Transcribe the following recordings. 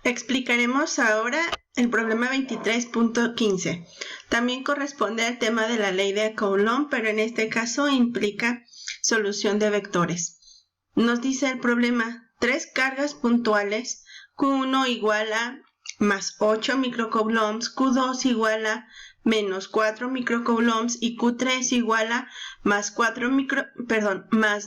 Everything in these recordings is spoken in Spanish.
Explicaremos ahora el problema 23.15. También corresponde al tema de la ley de Coulomb, pero en este caso implica solución de vectores. Nos dice el problema, 3 cargas puntuales, Q1 igual a más 8 microcoulombs, Q2 igual a menos 4 microcoulombs y Q3 igual a más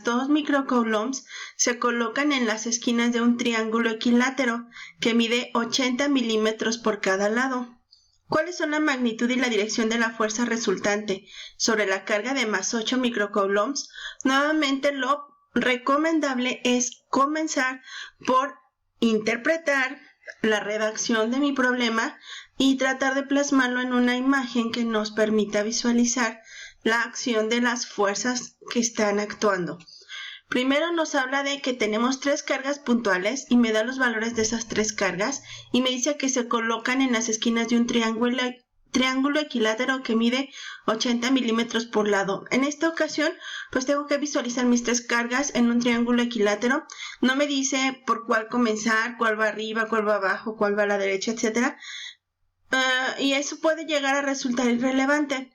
2 microcoulombs se colocan en las esquinas de un triángulo equilátero que mide 80 milímetros por cada lado. ¿Cuáles son la magnitud y la dirección de la fuerza resultante sobre la carga de más 8 microcoulombs? Nuevamente lo recomendable es comenzar por interpretar la redacción de mi problema y tratar de plasmarlo en una imagen que nos permita visualizar la acción de las fuerzas que están actuando. Primero nos habla de que tenemos 3 cargas puntuales y me da los valores de esas 3 cargas y me dice que se colocan en las esquinas de un triángulo equilátero que mide 80 milímetros por lado. En esta ocasión, pues tengo que visualizar mis 3 cargas en un triángulo equilátero. No me dice por cuál comenzar, cuál va arriba, cuál va abajo, cuál va a la derecha, etc. Y eso puede llegar a resultar irrelevante.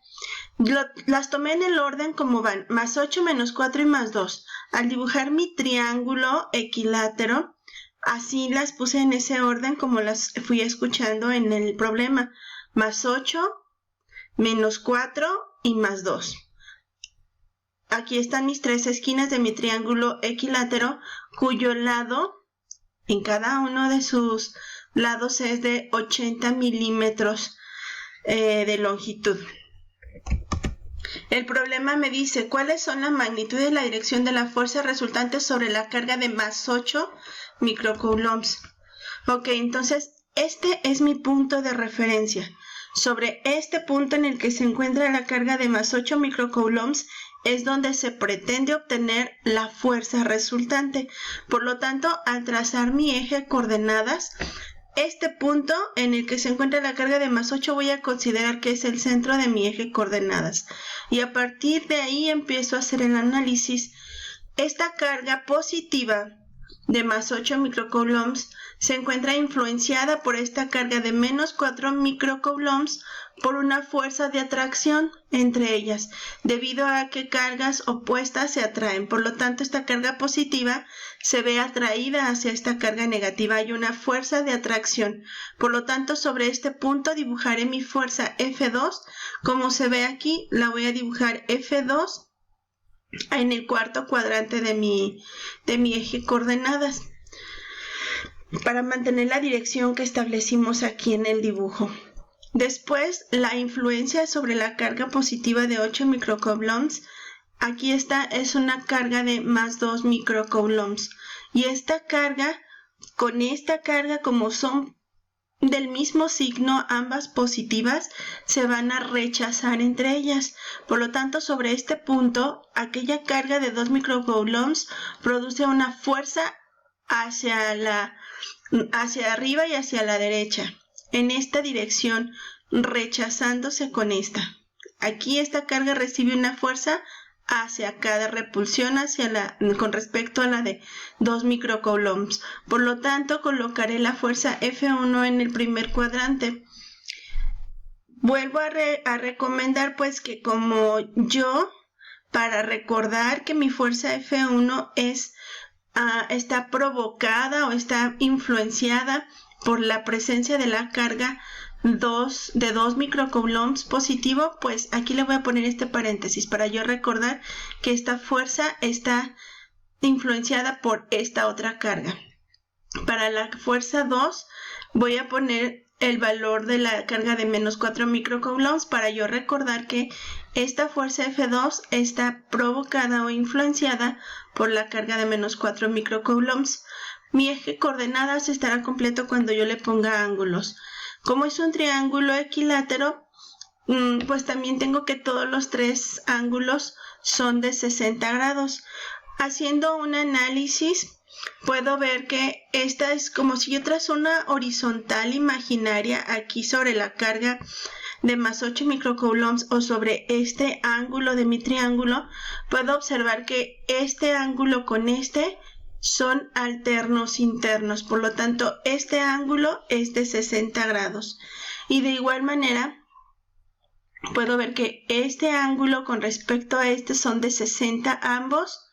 Las tomé en el orden como van, más 8, menos 4 y más 2. Al dibujar mi triángulo equilátero, así las puse en ese orden como las fui escuchando en el problema. Más 8, menos 4 y más 2. Aquí están mis 3 esquinas de mi triángulo equilátero, cuyo lado, en cada uno de sus lados, es de 80 milímetros de longitud. El problema me dice, ¿cuáles son la magnitud y la dirección de la fuerza resultante sobre la carga de más 8 microcoulombs? Ok, entonces este es mi punto de referencia. Sobre este punto en el que se encuentra la carga de más 8 microcoulombs es donde se pretende obtener la fuerza resultante. Por lo tanto, al trazar mi eje coordenadas, este punto en el que se encuentra la carga de más 8 voy a considerar que es el centro de mi eje coordenadas. Y a partir de ahí empiezo a hacer el análisis. Esta carga positiva de más 8 microcoulombs se encuentra influenciada por esta carga de menos 4 microcoulombs por una fuerza de atracción entre ellas, debido a que cargas opuestas se atraen. Por lo tanto, esta carga positiva se ve atraída hacia esta carga negativa. Hay una fuerza de atracción. Por lo tanto, sobre este punto dibujaré mi fuerza F2. Como se ve aquí, la voy a dibujar F2 en el cuarto cuadrante de mi eje coordenadas para mantener la dirección que establecimos aquí en el dibujo. Después, la influencia sobre la carga positiva de 8 microcoulombs. Aquí esta es una carga de más 2 microcoulombs. Y esta carga, con esta carga, como son del mismo signo, ambas positivas, se van a rechazar entre ellas. Por lo tanto, sobre este punto, aquella carga de 2 microcoulombs produce una fuerza hacia arriba y hacia la derecha, en esta dirección, rechazándose con esta. Aquí esta carga recibe una fuerza hacia cada repulsión con respecto a la de 2 microcoulombs. Por lo tanto, colocaré la fuerza F1 en el primer cuadrante. Vuelvo a recomendar pues que como yo, para recordar que mi fuerza F1 está provocada o está influenciada por la presencia de la carga de 2 microcoulombs positivo, pues aquí le voy a poner este paréntesis para yo recordar que esta fuerza está influenciada por esta otra carga. Para la fuerza 2 voy a poner el valor de la carga de menos 4 microcoulombs para yo recordar que esta fuerza F2 está provocada o influenciada por la carga de menos 4 microcoulombs. Mi eje coordenadas estará completo cuando yo le ponga ángulos. Como es un triángulo equilátero, pues también tengo que todos los 3 ángulos son de 60 grados. Haciendo un análisis, puedo ver que esta es como si yo trazo una horizontal imaginaria aquí sobre la carga de más 8 microcoulombs o sobre este ángulo de mi triángulo. Puedo observar que este ángulo con este son alternos internos, por lo tanto este ángulo es de 60 grados. Y de igual manera puedo ver que este ángulo con respecto a este son de 60 ambos,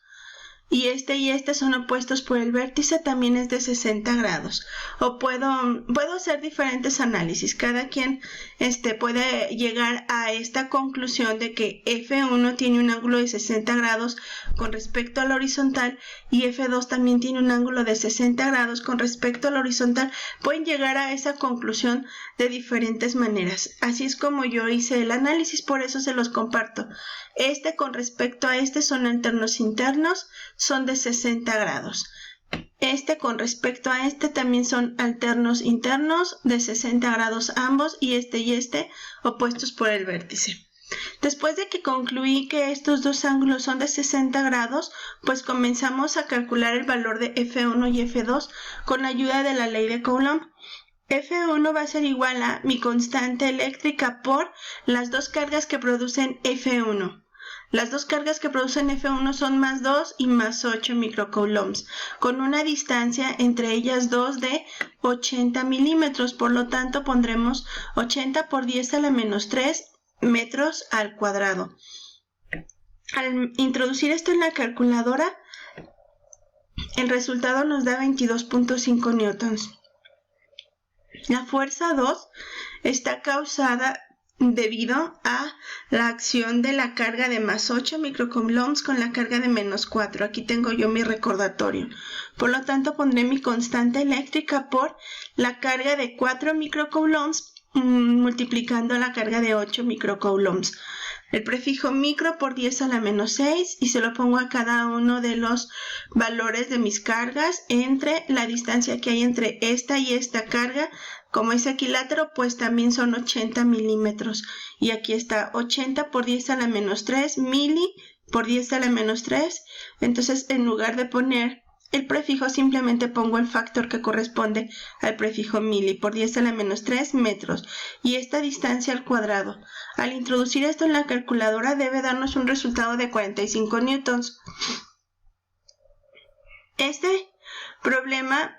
y este son opuestos por el vértice, también es de 60 grados. O puedo hacer diferentes análisis. Cada quien puede llegar a esta conclusión de que F1 tiene un ángulo de 60 grados con respecto a la horizontal y F2 también tiene un ángulo de 60 grados con respecto a la horizontal. Pueden llegar a esa conclusión de diferentes maneras. Así es como yo hice el análisis, por eso se los comparto. Con respecto a son alternos internos, son de 60 grados. Con respecto a también son alternos internos de 60 grados ambos, y opuestos por el vértice. Después de que concluí que estos dos ángulos son de 60 grados, pues comenzamos a calcular el valor de F1 y F2 con ayuda de la ley de Coulomb. F1 va a ser igual a mi constante eléctrica por las dos cargas que producen F1. Las dos cargas que producen F1 son más 2 y más 8 microcoulombs, con una distancia entre ellas dos de 80 milímetros. Por lo tanto, pondremos 80 por 10 a la menos 3 metros al cuadrado. Al introducir esto en la calculadora, el resultado nos da 22.5 newtons. La fuerza 2 está causada debido a la acción de la carga de más 8 microcoulombs con la carga de menos 4. Aquí tengo yo mi recordatorio. Por lo tanto, pondré mi constante eléctrica por la carga de 4 microcoulombs multiplicando la carga de 8 microcoulombs. El prefijo micro por 10 a la menos 6 y se lo pongo a cada uno de los valores de mis cargas entre la distancia que hay entre esta y esta carga. Como es equilátero, pues también son 80 milímetros. Y aquí está 80 por 10 a la menos 3, mili por 10 a la menos 3. Entonces, en lugar de poner el prefijo, simplemente pongo el factor que corresponde al prefijo mili por 10 a la menos 3 metros. Y esta distancia al cuadrado. Al introducir esto en la calculadora debe darnos un resultado de 45 newtons. Este problema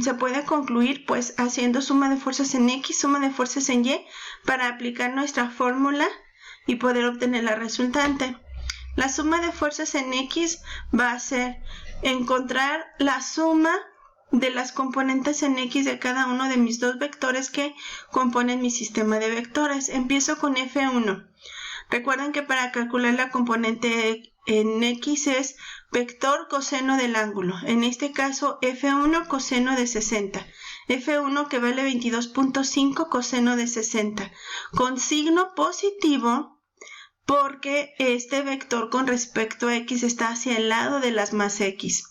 se puede concluir pues haciendo suma de fuerzas en X, suma de fuerzas en Y para aplicar nuestra fórmula y poder obtener la resultante. La suma de fuerzas en X va a ser encontrar la suma de las componentes en X de cada uno de mis dos vectores que componen mi sistema de vectores. Empiezo con F1. Recuerden que para calcular la componente en X es vector coseno del ángulo. En este caso, F1 coseno de 60. F1 que vale 22.5 coseno de 60. Con signo positivo porque este vector con respecto a X está hacia el lado de las más X.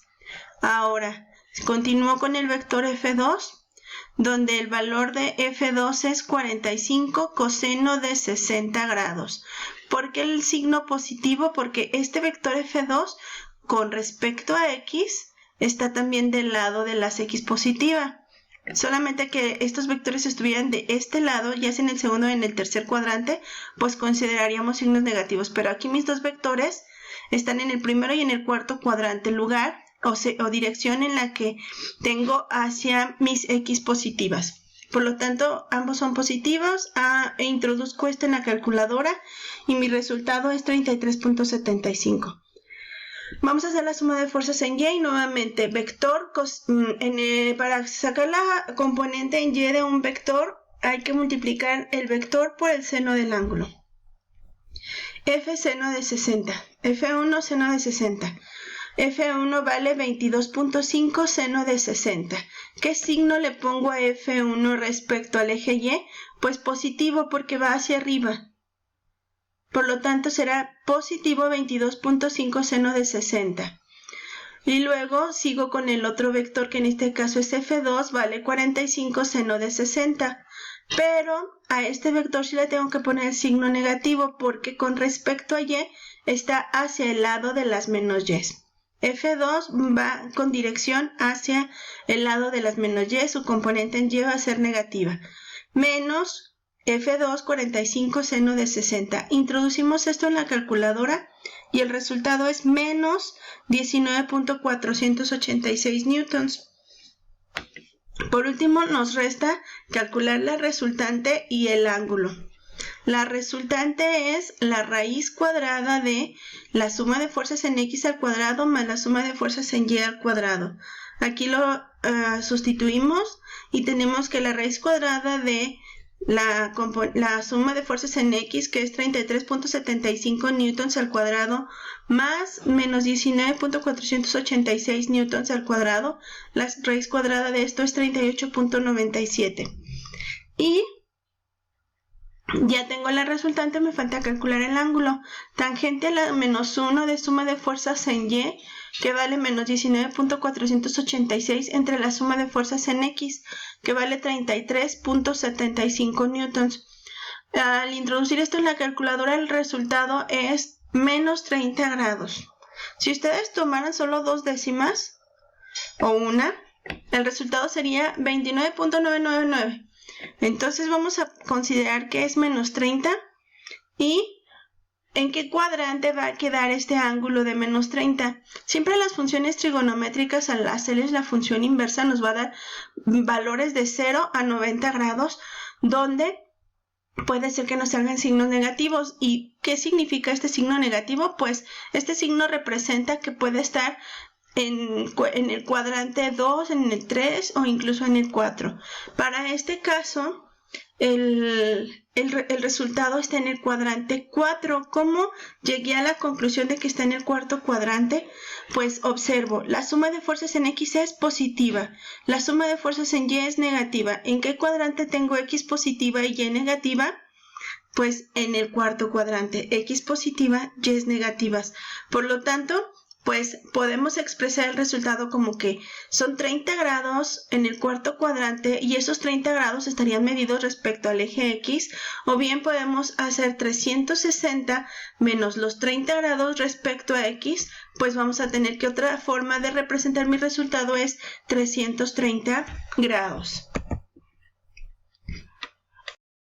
Ahora, continúo con el vector F2, donde el valor de F2 es 45 coseno de 60 grados. ¿Por qué el signo positivo? Porque este vector F2 con respecto a X está también del lado de las X positiva. Solamente que estos vectores estuvieran de este lado, ya sea en el segundo o en el tercer cuadrante, pues consideraríamos signos negativos. Pero aquí mis dos vectores están en el primero y en el cuarto cuadrante, lugar o dirección en la que tengo hacia mis X positivas. Por lo tanto, ambos son positivos. Introduzco esto en la calculadora y mi resultado es 33.75. Vamos a hacer la suma de fuerzas en Y y nuevamente vector, para sacar la componente en Y de un vector hay que multiplicar el vector por el seno del ángulo. F seno de 60, F1 seno de 60. F1 vale 22.5 seno de 60. ¿Qué signo le pongo a F1 respecto al eje Y? Pues positivo porque va hacia arriba. Por lo tanto será positivo 22.5 seno de 60. Y luego sigo con el otro vector que en este caso es F2, vale 45 seno de 60. Pero a este vector sí le tengo que poner el signo negativo porque con respecto a Y está hacia el lado de las menos Y. F2 va con dirección hacia el lado de las menos Y, su componente en Y va a ser negativa. Menos F2, 45 seno de 60. Introducimos esto en la calculadora y el resultado es menos 19.486 newtons. Por último, nos resta calcular la resultante y el ángulo. La resultante es la raíz cuadrada de la suma de fuerzas en x al cuadrado más la suma de fuerzas en y al cuadrado. Aquí lo sustituimos y tenemos que la raíz cuadrada de la suma de fuerzas en x, que es 33.75 newtons al cuadrado, más menos 19.486 newtons al cuadrado. La raíz cuadrada de esto es 38.97. Y ya tengo la resultante, me falta calcular el ángulo. Tangente a la menos 1 de suma de fuerzas en y, que vale menos 19.486 entre la suma de fuerzas en x, que vale 33.75 newtons. Al introducir esto en la calculadora, el resultado es menos 30 grados. Si ustedes tomaran solo 2 décimas o una, el resultado sería 29.999. Entonces vamos a considerar que es menos 30 y ¿en qué cuadrante va a quedar este ángulo de menos 30? Siempre las funciones trigonométricas, al hacerles la función inversa, nos va a dar valores de 0 a 90 grados, donde puede ser que nos salgan signos negativos. ¿Y qué significa este signo negativo? Pues este signo representa que puede estar en el cuadrante 2, en el 3 o incluso en el 4. Para este caso, el resultado está en el cuadrante 4. ¿Cómo llegué a la conclusión de que está en el cuarto cuadrante? Pues observo, la suma de fuerzas en x es positiva, la suma de fuerzas en y es negativa. ¿En qué cuadrante tengo x positiva y y negativa? Pues en el cuarto cuadrante, x positiva, y negativas. Por lo tanto, pues podemos expresar el resultado como que son 30 grados en el cuarto cuadrante y esos 30 grados estarían medidos respecto al eje X, o bien podemos hacer 360 menos los 30 grados respecto a X, pues vamos a tener que otra forma de representar mi resultado es 330 grados.